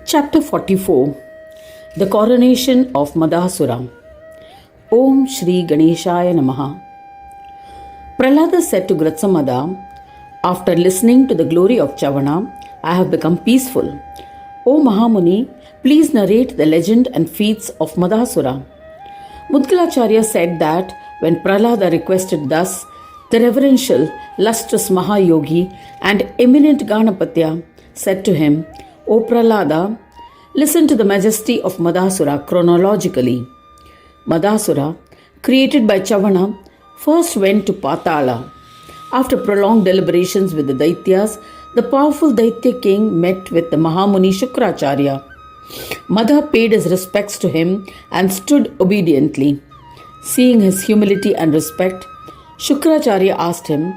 Chapter 44. The Coronation of Madasura. Om Shri Ganeshaya Namaha. Prahlada said to Gratsamada, after listening to the glory of Chavana, I have become peaceful. O Mahamuni, please narrate the legend and feats of Madasura. Mudgalacharya said that when Prahlada requested thus, the reverential, lustrous Mahayogi and eminent Ganapatya said to him, O Prahlada, listen to the majesty of Madasura chronologically. Madasura, created by Chavana, first went to Patala. After prolonged deliberations with the Daityas, the powerful Daitya king met with the Mahamuni Shukracharya. Madha paid his respects to him and stood obediently. Seeing his humility and respect, Shukracharya asked him,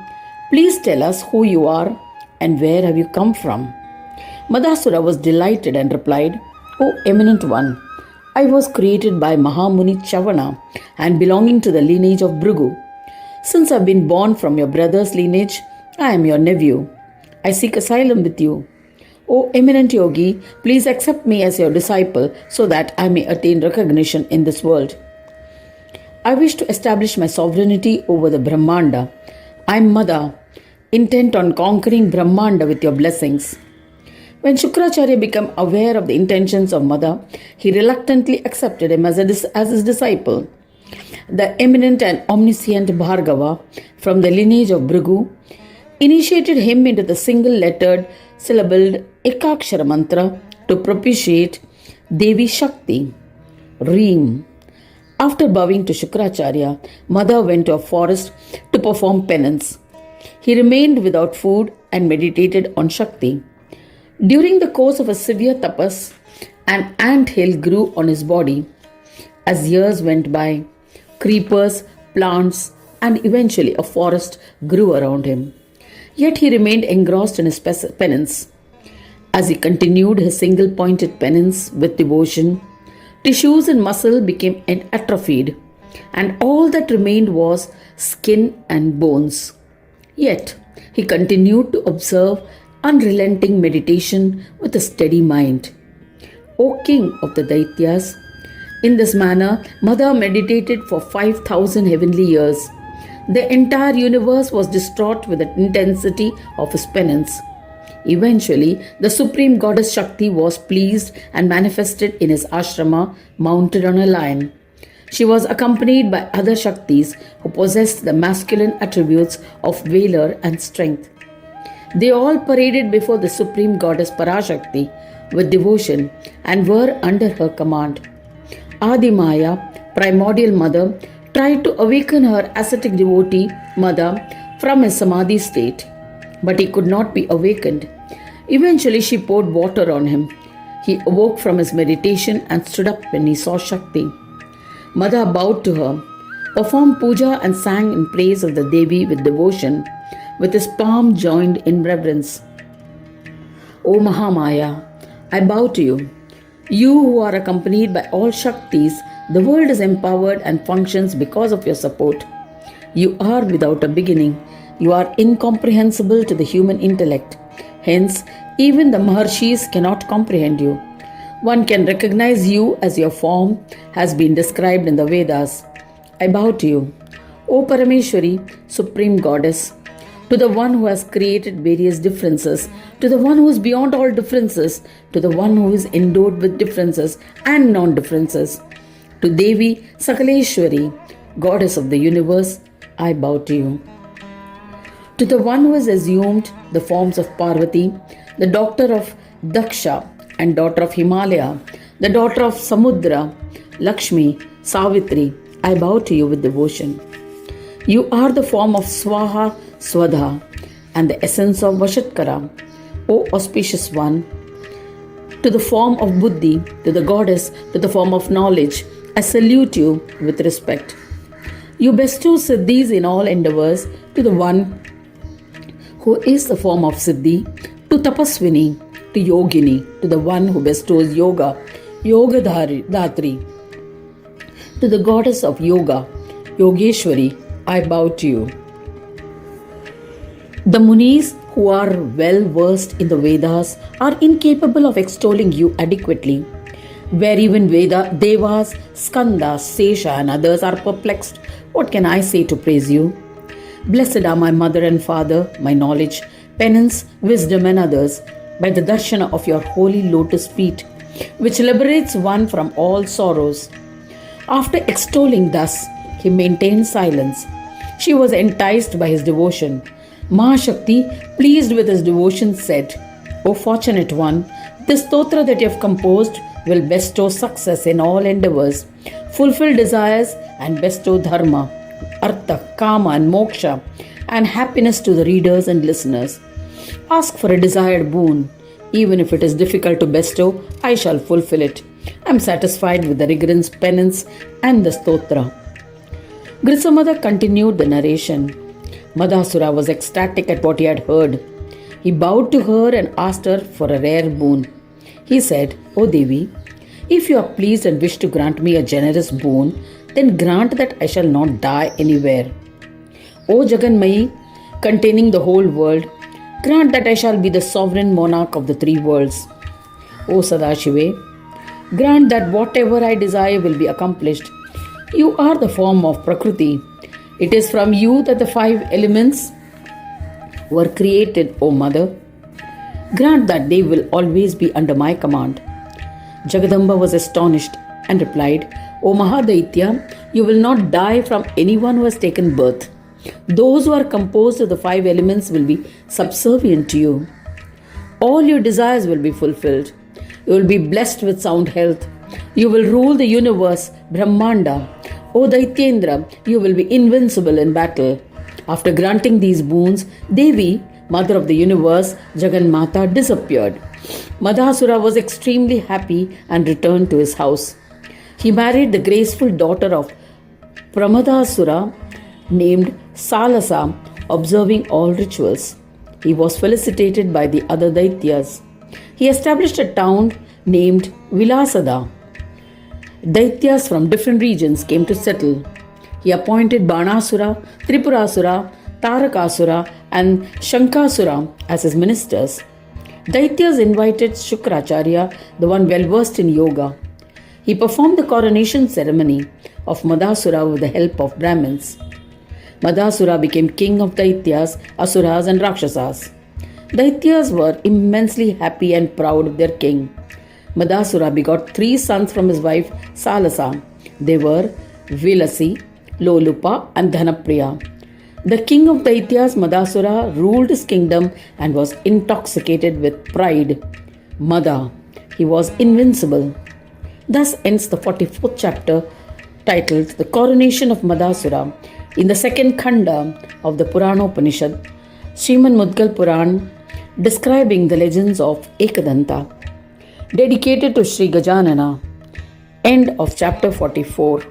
Please tell us who you are and where have you come from. Madasura was delighted and replied, O eminent one, I was created by Mahamuni Chavana and belonging to the lineage of Bhrigu. Since I have been born from your brother's lineage, I am your nephew. I seek asylum with you. O eminent yogi, please accept me as your disciple so that I may attain recognition in this world. I wish to establish my sovereignty over the Brahmanda. I am Madha, intent on conquering Brahmanda with your blessings. When Shukracharya became aware of the intentions of Madha, he reluctantly accepted him as his disciple. The eminent and omniscient Bhargava from the lineage of Bhrigu initiated him into the single-lettered, syllabled Ekakshara mantra to propitiate Devi Shakti. Reem. After bowing to Shukracharya, Madha went to a forest to perform penance. He remained without food and meditated on Shakti. During the course of a severe tapas, an ant hill grew on his body. As years went by, creepers, plants, and eventually a forest grew around him. Yet he remained engrossed in his penance. As he continued his single-pointed penance with devotion, tissues and muscle became atrophied, and all that remained was skin and bones. Yet he continued to observe unrelenting meditation with a steady mind. O King of the Daityas, in this manner, Madha meditated for 5,000 heavenly years. The entire universe was distraught with the intensity of his penance. Eventually, the supreme goddess Shakti was pleased and manifested in his ashrama mounted on a lion. She was accompanied by other Shaktis who possessed the masculine attributes of valor and strength. They all paraded before the supreme goddess Parashakti with devotion and were under her command. Adimaya, primordial mother, tried to awaken her ascetic devotee, Madha, from his samadhi state, but he could not be awakened. Eventually, she poured water on him. He awoke from his meditation and stood up when he saw Shakti. Madha bowed to her, performed puja and sang in praise of the Devi with devotion, with his palm joined in reverence. O Mahamaya, I bow to you. You who are accompanied by all Shaktis, the world is empowered and functions because of your support. You are without a beginning. You are incomprehensible to the human intellect. Hence, even the Maharshis cannot comprehend you. One can recognize you as your form has been described in the Vedas. I bow to you. O Parameshwari, Supreme Goddess, to the one who has created various differences, to the one who is beyond all differences, to the one who is endowed with differences and non-differences, to Devi Sakaleshwari, Goddess of the universe, I bow to you. To the one who has assumed the forms of Parvati, the daughter of Daksha and daughter of Himalaya, the daughter of Samudra, Lakshmi, Savitri, I bow to you with devotion. You are the form of Swaha, Swadha, and the essence of Vashatkara, O auspicious one. To the form of Buddhi, to the goddess, to the form of knowledge, I salute you with respect. You bestow siddhis in all endeavors to the one who is the form of siddhi, to tapaswini, to yogini, to the one who bestows yoga, yoga dhatri, to the goddess of yoga, Yogeshwari, I bow to you. The Munis, who are well versed in the Vedas, are incapable of extolling you adequately. Where even Devas, Skandas, Sesha, and others are perplexed, what can I say to praise you? Blessed are my mother and father, my knowledge, penance, wisdom, and others, by the darshana of your holy lotus feet, which liberates one from all sorrows. After extolling thus, he maintained silence. She was enticed by his devotion. Shakti, pleased with his devotion, said, O fortunate one, this stotra that you have composed will bestow success in all endeavors, fulfill desires, and bestow dharma, artha, kama, and moksha, and happiness to the readers and listeners. Ask for a desired boon. Even if it is difficult to bestow, I shall fulfill it. I am satisfied with the rigorous penance and the stotra. Grisamada continued the narration. Madasura was ecstatic at what he had heard. He bowed to her and asked her for a rare boon. He said, O Devi, if you are pleased and wish to grant me a generous boon, then grant that I shall not die anywhere. O Jaganmayi, containing the whole world, grant that I shall be the sovereign monarch of the three worlds. O Sadashive, grant that whatever I desire will be accomplished. You are the form of Prakriti. It is from you that the five elements were created, O Mother. Grant that they will always be under my command. Jagadamba was astonished and replied, O Mahadaitya, you will not die from anyone who has taken birth. Those who are composed of the five elements will be subservient to you. All your desires will be fulfilled. You will be blessed with sound health. You will rule the universe, Brahmanda. O Daityendra, you will be invincible in battle. After granting these boons, Devi, mother of the universe, Jaganmata, disappeared. Madhasura was extremely happy and returned to his house. He married the graceful daughter of Pramadasura named Salasa, observing all rituals. He was felicitated by the other Daityas. He established a town named Vilasada. Daityas from different regions came to settle. He appointed Banasura, Tripurasura, Tarakasura, and Shankasura as his ministers. Daityas invited Shukracharya, the one well versed in yoga. He performed the coronation ceremony of Madasura with the help of Brahmins. Madasura became king of Daityas, Asuras, and Rakshasas. Daityas were immensely happy and proud of their king. Madasura begot 3 sons from his wife Salasa. They were Vilasi, Lolupa, and Dhanapriya. The king of Daityas, Madasura, ruled his kingdom and was intoxicated with pride. Mada, he was invincible. Thus ends the 44th chapter titled The Coronation of Madasura in the second khanda of the Purana Upanishad, Sriman Madgal Puran, describing the legends of Ekadanta. Dedicated to Sri Gajanana. End of chapter 44.